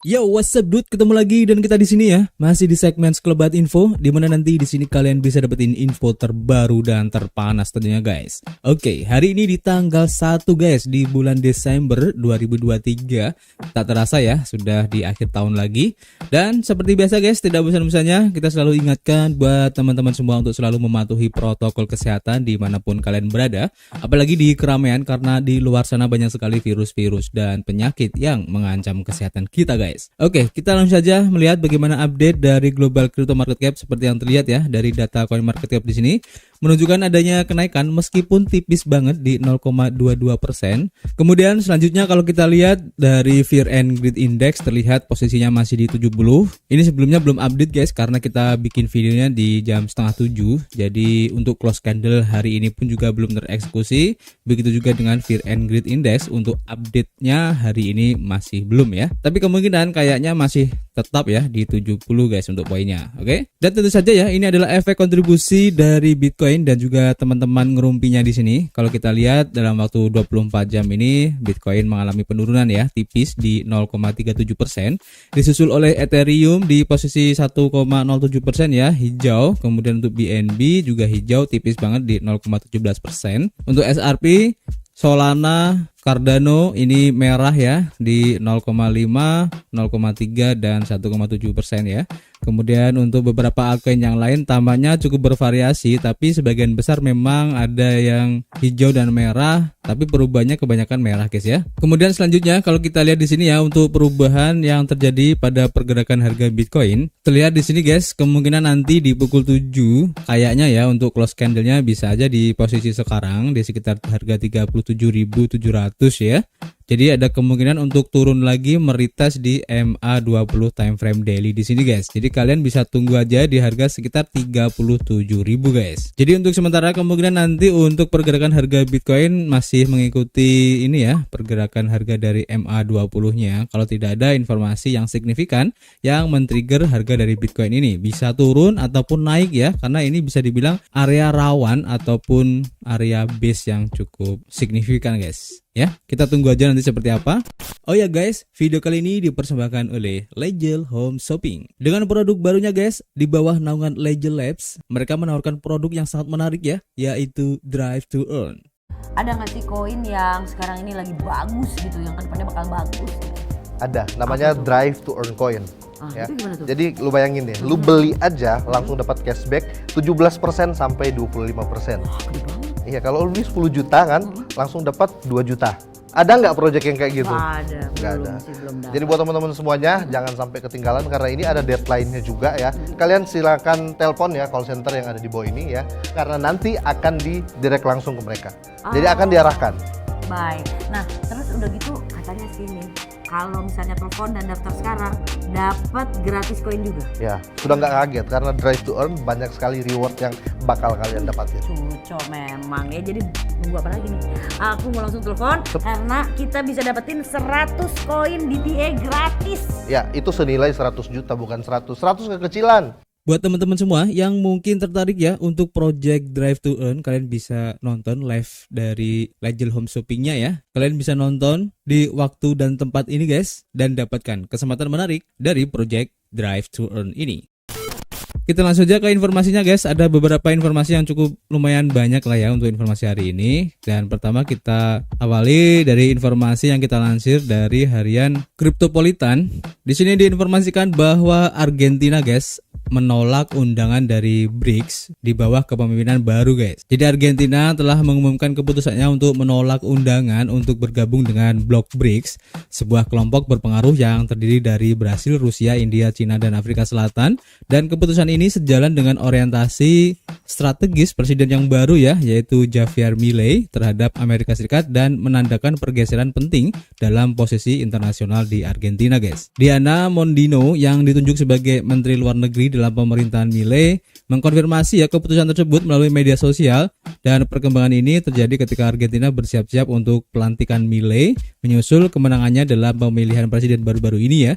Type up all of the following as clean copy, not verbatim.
Yo, what's up dude? Ketemu lagi dan kita di sini ya. Masih di segmen Sekelebat Info, di mana nanti di sini kalian bisa dapetin info terbaru dan terpanas tentunya guys. Oke, hari ini di tanggal 1 guys, di bulan Desember 2023. Tak terasa ya, sudah di akhir tahun lagi. Dan seperti biasa guys, tidak bosan-bosannya kita selalu ingatkan buat teman-teman semua untuk selalu mematuhi protokol kesehatan dimanapun kalian berada. Apalagi di keramaian, karena di luar sana banyak sekali virus-virus dan penyakit yang mengancam kesehatan kita guys. Oke, kita langsung saja melihat bagaimana update dari global crypto market cap seperti yang terlihat ya dari data coin market cap di sini menunjukkan adanya kenaikan meskipun tipis banget di 0,22%. Kemudian selanjutnya kalau kita lihat dari Fear and Greed Index terlihat posisinya masih di 70. Ini sebelumnya belum update guys karena kita bikin videonya di jam setengah 7. Jadi untuk close candle hari ini pun juga belum tereksekusi. Begitu juga dengan Fear and Greed Index untuk update-nya hari ini masih belum ya. Tapi kemungkinan kayaknya masih tetap ya di 70 guys untuk poinnya. Oke. Dan tentu saja ya ini adalah efek kontribusi dari Bitcoin dan juga teman-teman ngerumpinya di sini. Kalau kita lihat dalam waktu 24 jam ini Bitcoin mengalami penurunan ya, tipis di 0,37%. Disusul oleh Ethereum di posisi 1,07% ya, hijau. Kemudian untuk BNB juga hijau, tipis banget di 0,17%. Untuk SRP, Solana, Cardano ini merah ya di 0,5, 0,3 dan 1,7% ya. Kemudian untuk beberapa altcoin yang lain tampaknya cukup bervariasi, tapi sebagian besar memang ada yang hijau dan merah, tapi perubahannya kebanyakan merah guys ya. Kemudian selanjutnya kalau kita lihat di sini ya untuk perubahan yang terjadi pada pergerakan harga Bitcoin, terlihat di sini guys, kemungkinan nanti di pukul 7 kayaknya ya untuk close candle-nya bisa aja di posisi sekarang di sekitar harga 37.700 ya. Jadi ada kemungkinan untuk turun lagi meretest di MA20 time frame daily di sini guys. Jadi kalian bisa tunggu aja di harga sekitar 37.000 guys. Jadi untuk sementara kemungkinan nanti untuk pergerakan harga Bitcoin masih mengikuti ini ya, pergerakan harga dari MA20-nya. Kalau tidak ada informasi yang signifikan yang men-trigger harga dari Bitcoin ini, bisa turun ataupun naik ya, karena ini bisa dibilang area rawan ataupun area base yang cukup signifikan guys. Ya, kita tunggu aja nanti seperti apa. Oh ya guys, video kali ini dipersembahkan oleh Legel Home Shopping. Dengan produk barunya guys, di bawah naungan Legel Labs, mereka menawarkan produk yang sangat menarik ya, yaitu Drive to Earn. Ada nggak sih koin yang sekarang ini lagi bagus gitu, yang kedepannya bakal bagus? Ada, namanya Drive to Earn Coin. Ya. Jadi lu bayangin deh, lu beli aja langsung dapat cashback 17% sampai 25%. Iya, kalau lu beli 10 juta kan, langsung dapat 2 juta. Ada nggak project yang kayak gitu? Nggak ada. Belum. Jadi buat teman-teman semuanya, jangan sampai ketinggalan karena ini ada deadline-nya juga ya. Kalian silakan telepon ya call center yang ada di bawah ini ya, karena nanti akan direct langsung ke mereka. Jadi akan diarahkan. Baik. Nah, terus udah gitu katanya sini, kalau misalnya telepon dan daftar sekarang dapat gratis koin juga. Ya, sudah nggak kaget karena Drive to Earn banyak sekali reward yang bakal kalian dapatin. Cocok memang ya. Jadi nunggu apa lagi nih? Aku mau langsung telepon karena kita bisa dapetin 100 koin DTA gratis. Ya, itu senilai 100 juta bukan 100 kekecilan. Buat teman-teman semua yang mungkin tertarik ya untuk project Drive to Earn, kalian bisa nonton live dari Legel Home Shopping-nya ya. Kalian bisa nonton di waktu dan tempat ini guys, dan dapatkan kesempatan menarik dari project Drive to Earn ini. Kita langsung aja ke informasinya guys. Ada beberapa informasi yang cukup lumayan banyak lah ya untuk informasi hari ini. Dan pertama kita awali dari informasi yang kita lansir dari harian Cryptopolitan. Di sini diinformasikan bahwa Argentina guys menolak undangan dari BRICS di bawah kepemimpinan baru guys. Jadi Argentina telah mengumumkan keputusannya untuk menolak undangan untuk bergabung dengan blok BRICS, sebuah kelompok berpengaruh yang terdiri dari Brasil, Rusia, India, Cina, dan Afrika Selatan. Dan keputusan ini sejalan dengan orientasi strategis presiden yang baru ya, yaitu Javier Milei terhadap Amerika Serikat dan menandakan pergeseran penting dalam posisi internasional di Argentina guys. Diana Mondino yang ditunjuk sebagai Menteri Luar Negeri dalam pemerintahan Milei mengkonfirmasi ya keputusan tersebut melalui media sosial, dan perkembangan ini terjadi ketika Argentina bersiap-siap untuk pelantikan Milei menyusul kemenangannya dalam pemilihan presiden baru-baru ini ya.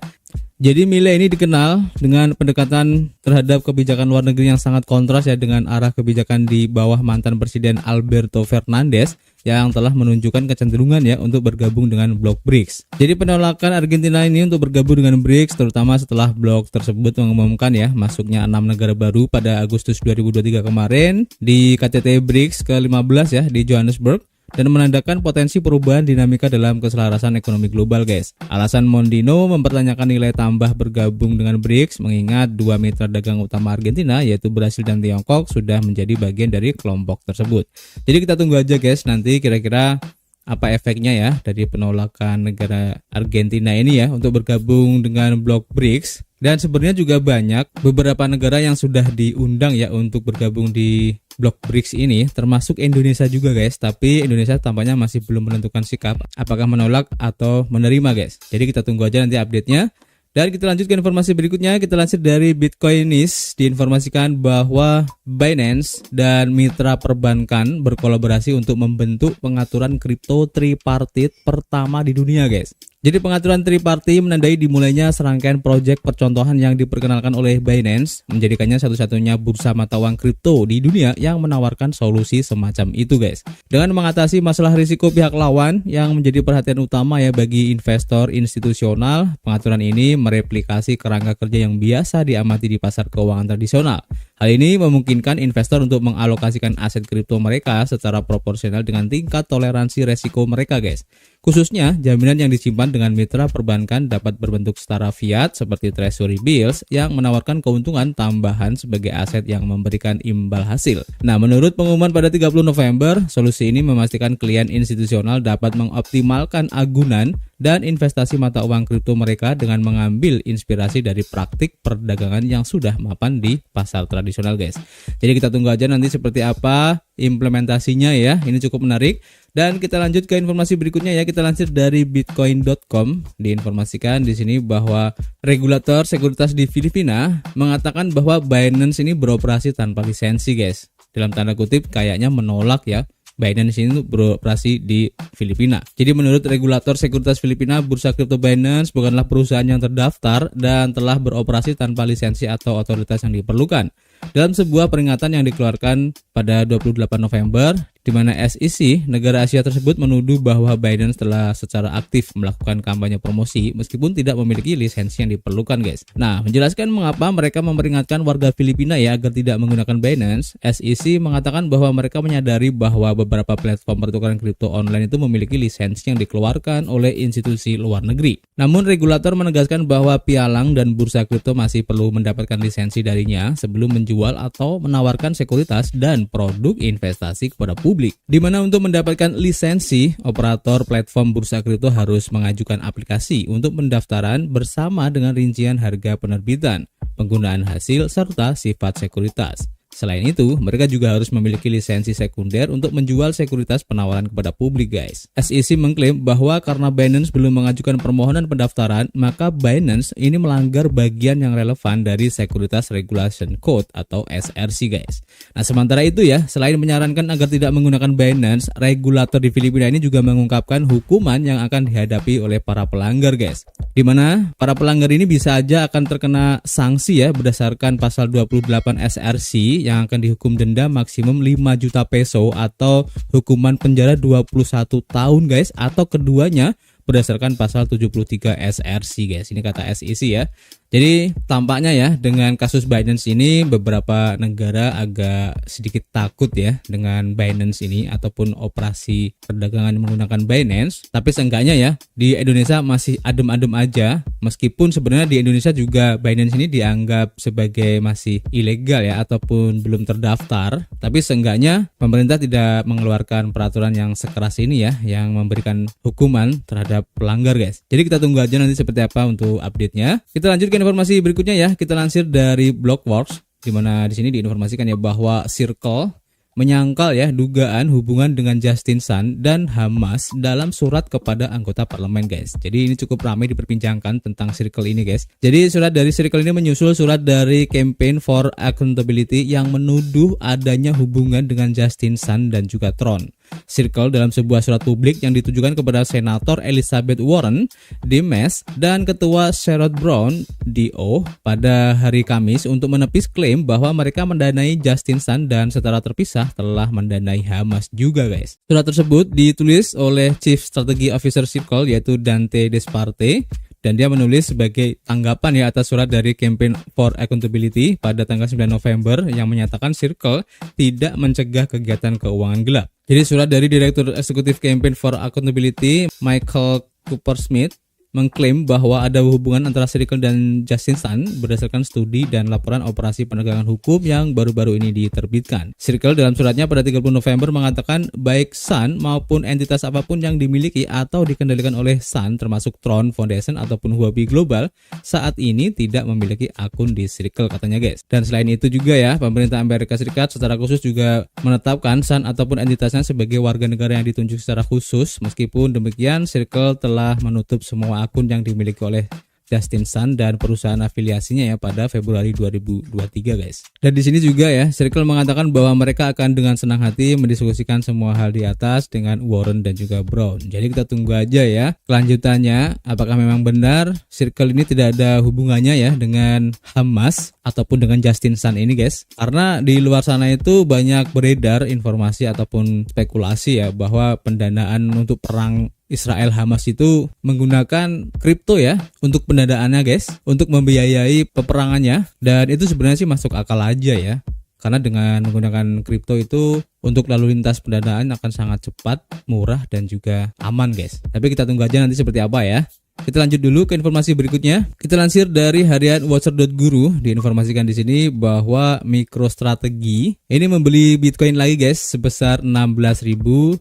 Jadi Milei ini dikenal dengan pendekatan terhadap kebijakan luar negeri yang sangat kontras ya dengan arah kebijakan di bawah mantan Presiden Alberto Fernandez yang telah menunjukkan kecenderungan ya untuk bergabung dengan blok BRICS. Jadi penolakan Argentina ini untuk bergabung dengan BRICS terutama setelah blok tersebut mengumumkan ya masuknya 6 negara baru pada Agustus 2023 kemarin di KTT BRICS ke-15 ya di Johannesburg, dan menandakan potensi perubahan dinamika dalam keselarasan ekonomi global guys. Alasan Mondino mempertanyakan nilai tambah bergabung dengan BRICS mengingat dua mitra dagang utama Argentina yaitu Brasil dan Tiongkok sudah menjadi bagian dari kelompok tersebut. Jadi kita tunggu aja guys nanti kira-kira apa efeknya ya dari penolakan negara Argentina ini ya untuk bergabung dengan blok BRICS. Dan sebenarnya juga banyak beberapa negara yang sudah diundang ya untuk bergabung di blok BRICS ini, termasuk Indonesia juga guys. Tapi Indonesia tampaknya masih belum menentukan sikap apakah menolak atau menerima guys. Jadi kita tunggu aja nanti update-nya. Dan kita lanjut ke informasi berikutnya. Kita lansir dari Bitcoinis, diinformasikan bahwa Binance dan mitra perbankan berkolaborasi untuk membentuk pengaturan kripto tripartit pertama di dunia guys. Jadi pengaturan triparty menandai dimulainya serangkaian proyek percontohan yang diperkenalkan oleh Binance, menjadikannya satu-satunya bursa mata uang kripto di dunia yang menawarkan solusi semacam itu guys. Dengan mengatasi masalah risiko pihak lawan yang menjadi perhatian utama ya bagi investor institusional, pengaturan ini mereplikasi kerangka kerja yang biasa diamati di pasar keuangan tradisional. Hal ini memungkinkan investor untuk mengalokasikan aset kripto mereka secara proporsional dengan tingkat toleransi resiko mereka guys. Khususnya, jaminan yang disimpan dengan mitra perbankan dapat berbentuk setara fiat seperti treasury bills yang menawarkan keuntungan tambahan sebagai aset yang memberikan imbal hasil. Nah, menurut pengumuman pada 30 November, solusi ini memastikan klien institusional dapat mengoptimalkan agunan dan investasi mata uang kripto mereka dengan mengambil inspirasi dari praktik perdagangan yang sudah mapan di pasar tradisional guys. Jadi kita tunggu aja nanti seperti apa implementasinya ya. Ini cukup menarik. Dan kita lanjut ke informasi berikutnya ya, kita lansir dari bitcoin.com. Diinformasikan di sini bahwa regulator sekuritas di Filipina mengatakan bahwa Binance ini beroperasi tanpa lisensi guys. Dalam tanda kutip kayaknya menolak ya Binance ini beroperasi di Filipina. Jadi menurut regulator sekuritas Filipina, bursa kripto Binance bukanlah perusahaan yang terdaftar dan telah beroperasi tanpa lisensi atau otoritas yang diperlukan. Dalam sebuah peringatan yang dikeluarkan pada 28 November, di mana SEC, negara Asia tersebut menuduh bahwa Binance telah secara aktif melakukan kampanye promosi meskipun tidak memiliki lisensi yang diperlukan guys. Nah, menjelaskan mengapa mereka memperingatkan warga Filipina ya agar tidak menggunakan Binance, SEC mengatakan bahwa mereka menyadari bahwa beberapa platform pertukaran kripto online itu memiliki lisensi yang dikeluarkan oleh institusi luar negeri. Namun regulator menegaskan bahwa pialang dan bursa kripto masih perlu mendapatkan lisensi darinya sebelum menjual atau menawarkan sekuritas dan produk investasi kepada publik. Di mana untuk mendapatkan lisensi, operator platform bursa kripto harus mengajukan aplikasi untuk pendaftaran bersama dengan rincian harga penerbitan, penggunaan hasil, serta sifat sekuritas. Selain itu, mereka juga harus memiliki lisensi sekunder untuk menjual sekuritas penawaran kepada publik guys. SEC mengklaim bahwa karena Binance belum mengajukan permohonan pendaftaran, maka Binance ini melanggar bagian yang relevan dari Securities Regulation Code atau SRC guys. Nah, sementara itu ya, selain menyarankan agar tidak menggunakan Binance, regulator di Filipina ini juga mengungkapkan hukuman yang akan dihadapi oleh para pelanggar guys. Di mana para pelanggar ini bisa aja akan terkena sanksi ya berdasarkan pasal 28 SRC yang akan dihukum denda maksimum 5 juta peso atau hukuman penjara 21 tahun guys, atau keduanya berdasarkan pasal 73 SRC guys. Ini kata SEC ya. Jadi tampaknya ya dengan kasus Binance ini beberapa negara agak sedikit takut ya dengan Binance ini ataupun operasi perdagangan menggunakan Binance. Tapi seenggaknya ya di Indonesia masih adem-adem aja, meskipun sebenarnya di Indonesia juga Binance ini dianggap sebagai masih ilegal ya ataupun belum terdaftar. Tapi seenggaknya pemerintah tidak mengeluarkan peraturan yang sekeras ini ya, yang memberikan hukuman terhadap pelanggar guys. Jadi kita tunggu aja nanti seperti apa untuk update-nya. Kita lanjutkan informasi berikutnya ya, kita lansir dari Blockworks, di mana di sini diinformasikan ya bahwa Circle menyangkal ya dugaan hubungan dengan Justin Sun dan Hamas dalam surat kepada anggota parlemen guys. Jadi ini cukup ramai diperbincangkan tentang Circle ini guys. Jadi surat dari Circle ini menyusul surat dari Campaign for Accountability yang menuduh adanya hubungan dengan Justin Sun dan juga Tron. Circle dalam sebuah surat publik yang ditujukan kepada Senator Elizabeth Warren, DS, dan Ketua Sherrod Brown, DO, pada hari Kamis untuk menepis klaim bahwa mereka mendanai Justin Sun dan secara terpisah telah mendanai Hamas juga, guys. Surat tersebut ditulis oleh Chief Strategy Officer Circle yaitu Dante Desparte, dan dia menulis sebagai tanggapan ya atas surat dari Campaign for Accountability pada tanggal 9 November yang menyatakan Circle tidak mencegah kegiatan keuangan gelap. Jadi surat dari Direktur Eksekutif Campaign for Accountability Michael Cooper-Smith mengklaim bahwa ada hubungan antara Circle dan Justin Sun berdasarkan studi dan laporan operasi penegakan hukum yang baru-baru ini diterbitkan. Circle dalam suratnya pada 30 November mengatakan baik Sun maupun entitas apapun yang dimiliki atau dikendalikan oleh Sun termasuk Tron Foundation ataupun Huobi Global saat ini tidak memiliki akun di Circle, katanya, guys. Dan selain itu juga ya, pemerintah Amerika Serikat secara khusus juga menetapkan Sun ataupun entitasnya sebagai warga negara yang ditunjuk secara khusus. Meskipun demikian, Circle telah menutup semua akun yang dimiliki oleh Justin Sun dan perusahaan afiliasinya ya pada Februari 2023, guys. Dan di sini juga ya, Circle mengatakan bahwa mereka akan dengan senang hati mendiskusikan semua hal di atas dengan Warren dan juga Brown. Jadi kita tunggu aja ya kelanjutannya, apakah memang benar Circle ini tidak ada hubungannya ya dengan Hamas ataupun dengan Justin Sun ini, guys. Karena di luar sana itu banyak beredar informasi ataupun spekulasi ya bahwa pendanaan untuk perang Israel Hamas itu menggunakan kripto ya untuk pendanaannya, guys, untuk membiayai peperangannya, dan itu sebenarnya sih masuk akal aja ya. Karena dengan menggunakan kripto itu untuk lalu lintas pendanaan akan sangat cepat, murah, dan juga aman, guys. Tapi kita tunggu aja nanti seperti apa ya. Kita lanjut dulu ke informasi berikutnya. Kita lansir dari harian Watcher.guru, diinformasikan di sini bahwa MicroStrategy ini membeli Bitcoin lagi, guys, sebesar 16.130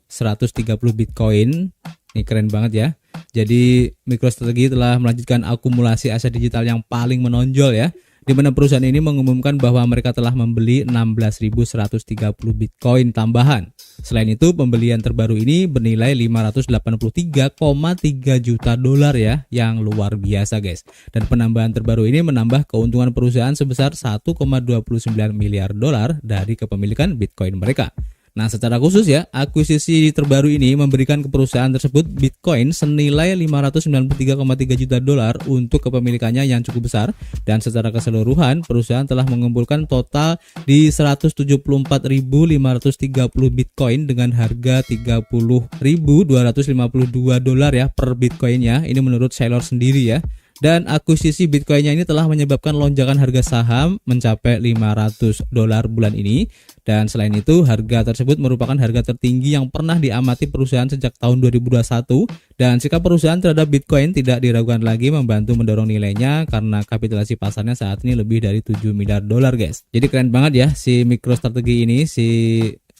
Bitcoin. Ini keren banget ya. Jadi MicroStrategy telah melanjutkan akumulasi aset digital yang paling menonjol ya, di mana perusahaan ini mengumumkan bahwa mereka telah membeli 16.130 Bitcoin tambahan. Selain itu, pembelian terbaru ini bernilai 583,3 juta dolar ya, yang luar biasa, guys. Dan penambahan terbaru ini menambah keuntungan perusahaan sebesar 1,29 miliar dolar dari kepemilikan Bitcoin mereka. Nah, secara khusus ya, akuisisi terbaru ini memberikan ke perusahaan tersebut Bitcoin senilai 593,3 juta dolar untuk kepemilikannya yang cukup besar, dan secara keseluruhan perusahaan telah mengumpulkan total di 174.530 Bitcoin dengan harga 30.252 dolar ya per Bitcoinnya. Ini menurut seller sendiri ya. Dan akuisisi Bitcoinnya ini telah menyebabkan lonjakan harga saham mencapai 500 dolar bulan ini. Dan selain itu, harga tersebut merupakan harga tertinggi yang pernah diamati perusahaan sejak tahun 2021. Dan sikap perusahaan terhadap Bitcoin tidak diragukan lagi membantu mendorong nilainya karena kapitalisasi pasarnya saat ini lebih dari 7 miliar dolar, guys. Jadi keren banget ya si MicroStrategy ini, si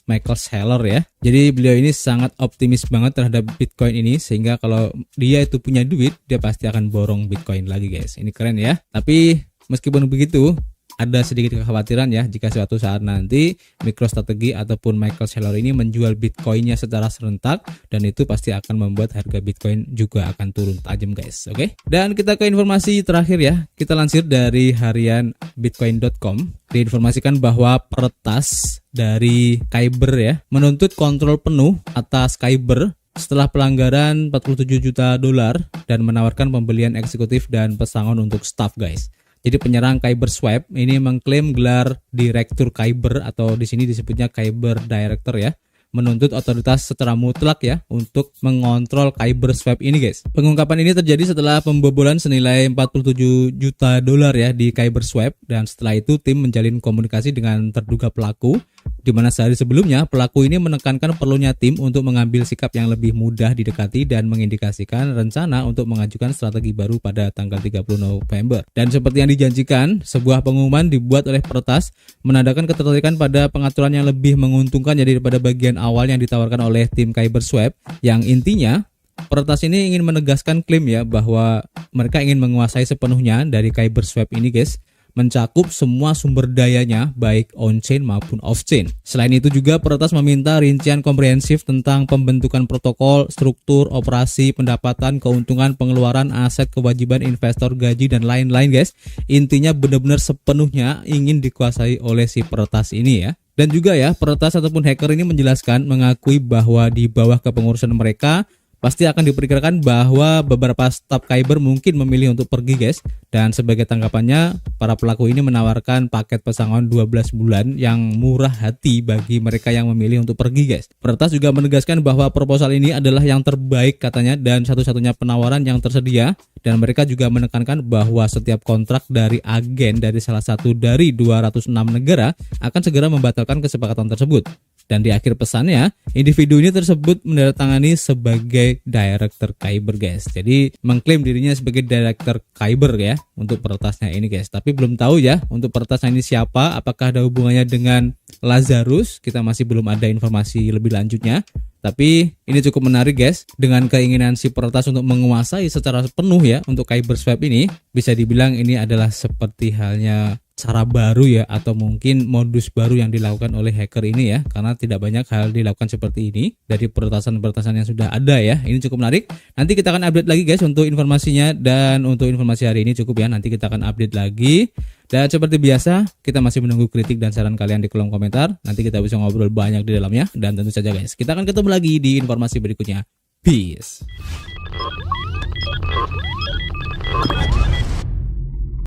Michael Saylor ya. Jadi beliau ini sangat optimis banget terhadap Bitcoin ini, sehingga kalau dia itu punya duit, dia pasti akan borong Bitcoin lagi, guys. Ini keren ya. Tapi meskipun begitu, ada sedikit kekhawatiran ya jika suatu saat nanti MicroStrategy ataupun Michael Saylor ini menjual Bitcoinnya secara serentak, dan itu pasti akan membuat harga Bitcoin juga akan turun tajam, guys. Oke. Dan kita ke informasi terakhir ya. Kita lansir dari harian Bitcoin.com. Diinformasikan bahwa peretas dari Kyber ya menuntut kontrol penuh atas Kyber setelah pelanggaran 47 juta dolar dan menawarkan pembelian eksekutif dan pesangon untuk staff, guys. Jadi penyerang Kyberswap ini mengklaim gelar Direktur Kyber atau di sini disebutnya Kyber Director ya, menuntut otoritas secara mutlak ya untuk mengontrol Kyberswap ini, guys. Pengungkapan ini terjadi setelah pembobolan senilai 47 juta dolar ya di Kyberswap, dan setelah itu tim menjalin komunikasi dengan terduga pelaku, di mana sehari sebelumnya pelaku ini menekankan perlunya tim untuk mengambil sikap yang lebih mudah didekati dan mengindikasikan rencana untuk mengajukan strategi baru pada tanggal 30 November. Dan seperti yang dijanjikan, sebuah pengumuman dibuat oleh peretas menandakan ketertarikan pada pengaturan yang lebih menguntungkan daripada bagian awal yang ditawarkan oleh tim Kyberswap, yang intinya peretas ini ingin menegaskan klaim ya bahwa mereka ingin menguasai sepenuhnya dari Kyberswap ini, guys. mencakup semua sumber dayanya baik on-chain maupun off-chain. Selain itu juga peretas meminta rincian komprehensif tentang pembentukan protokol, struktur, operasi, pendapatan, keuntungan, pengeluaran, aset, kewajiban investor, gaji, dan lain-lain guys. Intinya benar-benar sepenuhnya ingin dikuasai oleh si peretas ini ya. Dan juga ya, peretas ataupun hacker ini menjelaskan mengakui bahwa di bawah kepengurusan mereka pasti akan diperkirakan bahwa beberapa staf Kyber mungkin memilih untuk pergi guys. Dan sebagai tanggapannya, para pelaku ini menawarkan paket pesangon 12 bulan yang murah hati bagi mereka yang memilih untuk pergi guys. Peretas juga menegaskan bahwa proposal ini adalah yang terbaik katanya dan satu-satunya penawaran yang tersedia. Dan mereka juga menekankan bahwa setiap kontrak dari agen dari salah satu dari 206 negara akan segera membatalkan kesepakatan tersebut. Dan di akhir pesannya, individu ini tersebut menandatangani sebagai Director Kyber guys. Jadi mengklaim dirinya sebagai Director Kyber ya untuk peretasnya ini guys. Tapi belum tahu ya untuk peretasnya ini siapa, apakah ada hubungannya dengan Lazarus. Kita masih belum ada informasi lebih lanjutnya. Tapi ini cukup menarik guys, dengan keinginan si peretas untuk menguasai secara penuh ya untuk Kyberswap ini, bisa dibilang ini adalah seperti halnya cara baru ya, atau mungkin modus baru yang dilakukan oleh hacker ini ya, karena tidak banyak hal dilakukan seperti ini dari peretasan-peretasan yang sudah ada ya. Ini cukup menarik. Nanti kita akan update lagi guys untuk informasinya, dan untuk informasi hari ini cukup ya, nanti kita akan update lagi. Dan seperti biasa, kita masih menunggu kritik dan saran kalian di kolom komentar. Nanti kita bisa ngobrol banyak di dalamnya. Dan tentu saja guys, kita akan ketemu lagi di informasi berikutnya. Peace.